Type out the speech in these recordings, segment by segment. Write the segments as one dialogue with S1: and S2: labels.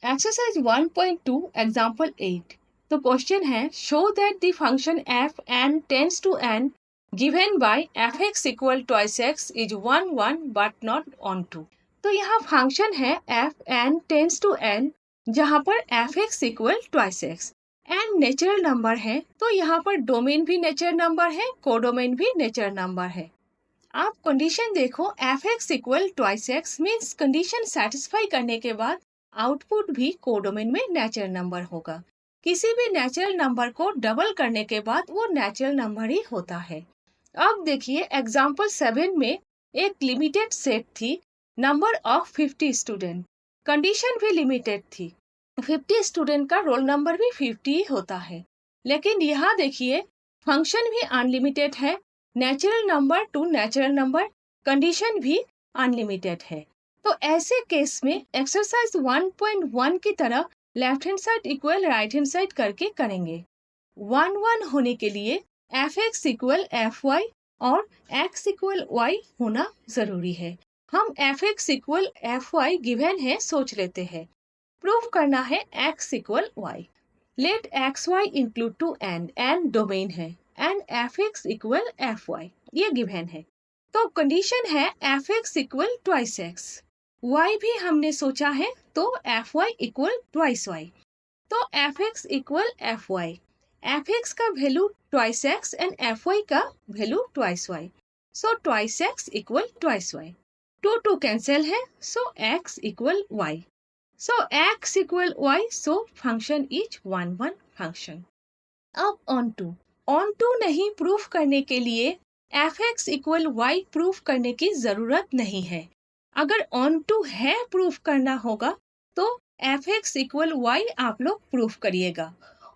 S1: Exercise 1.2 example 8। तो question है show that the function F N tends to N given by F X equal twice X is 1 1 but not onto. तो यहाँ function है F N tends to N जहाँ पर F X equal twice X N natural number है, तो यहाँ पर domain भी नेचुरल नंबर है, कोडोमेन भी नेचुरल नंबर है। आप कंडीशन देखो, F X equal twice X means condition satisfy करने के बाद आउटपुट भी कोडोमेन में नेचुरल नंबर होगा। किसी भी नेचुरल नंबर को डबल करने के बाद वो नेचुरल नंबर ही होता है। अब देखिए एग्जाम्पल 7 में एक लिमिटेड सेट थी, नंबर ऑफ 50 स्टूडेंट, कंडीशन भी लिमिटेड थी, 50 स्टूडेंट का रोल नंबर भी 50 ही होता है। लेकिन यहाँ देखिए फंक्शन भी अनलिमिटेड है, natural number to natural number, condition भी अनलिमिटेड है। तो ऐसे केस में एक्सरसाइज 1.1 की तरह left hand side equal right hand side करके करेंगे। 1 1 होने के लिए F X equal F Y और एक्स इक्वल वाई होना जरूरी है। हम F X equal F Y given है, सोच लेते हैं। प्रूव करना है X equal Y. Let X Y include to N domain है and F X equal F Y, ये गिवन है। तो कंडीशन है F X equal twice X, y भी हमने सोचा है तो F Y equal twice Y, तो F X equal F Y, F X का value twice X and F Y का value twice Y, so twice X equal twice Y, two two cancel है, so X equal Y, so X equal Y, so function is 1 1 function. अब onto नहीं proof करने के लिए F X equal Y proof करने की जरूरत नहीं है। अगर ऑन टू है प्रूफ करना होगा तो एफ एक्स इक्वल वाई आप लोग प्रूफ करिएगा।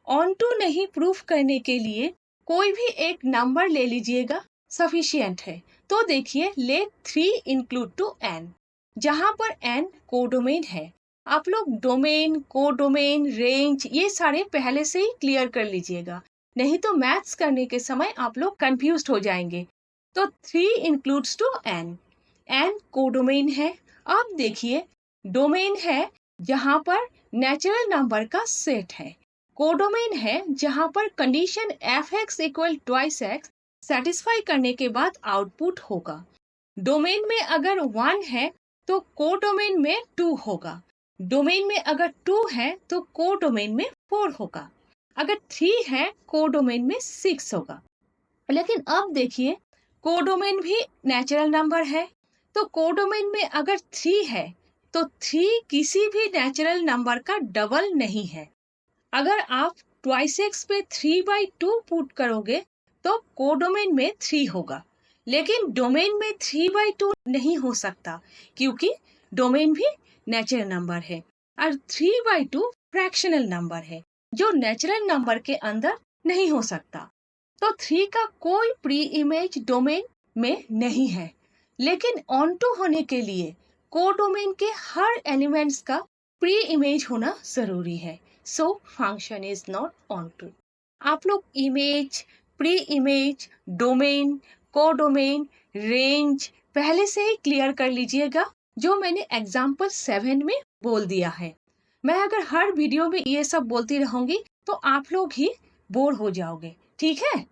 S1: ऑन टू नहीं प्रूफ करने के लिए कोई भी एक नंबर ले लीजिएगा, सफिशिएंट है। तो देखिए लेट 3 इंक्लूड टू एन, जहाँ पर एन कोडोमेन है। आप लोग डोमेन, कोडोमेन, रेंज ये सारे पहले से ही क्लियर कर लीजिएगा, नहीं तो मैथ्स करने के समय आप लोग कंफ्यूज हो जाएंगे। तो 3 includes to N, N codomain है। अब देखिए डोमेन है जहाँ पर नेचुरल नंबर का सेट है, कोडोमेन है जहाँ पर condition F X equal twice X satisfy करने के बाद आउटपुट होगा। डोमेन में अगर 1 है तो कोडोमेन में 2 होगा, डोमेन में अगर 2 है तो कोडोमेन में 4 होगा, अगर 3 है कोडोमेन में 6 होगा। लेकिन अब देखिए कोडोमेन भी नेचुरल नंबर है, तो कोडोमेन में अगर 3 है तो 3 किसी भी नेचुरल नंबर का डबल नहीं है। अगर आप ट्वाइस एक्स पे 3/2 पुट करोगे तो कोडोमेन में 3 होगा, लेकिन डोमेन में 3/2 नहीं हो सकता क्योंकि डोमेन भी नेचुरल नंबर है और 3/2 फ्रैक्शनल नंबर है जो नेचुरल नंबर के अंदर नहीं हो सकता। तो 3 का कोई प्री इमेज डोमेन में नहीं है। लेकिन ऑन टू होने के लिए कोडोमेन के हर एलिमेंट्स का प्री इमेज होना जरूरी है, so function is not onto. आप लोग image, pre image, domain, codomain, range पहले से ही क्लियर कर लीजिएगा, जो मैंने एग्जाम्पल 7 में बोल दिया है। मैं अगर हर वीडियो में ये सब बोलती रहूंगी तो आप लोग ही बोर हो जाओगे, ठीक है।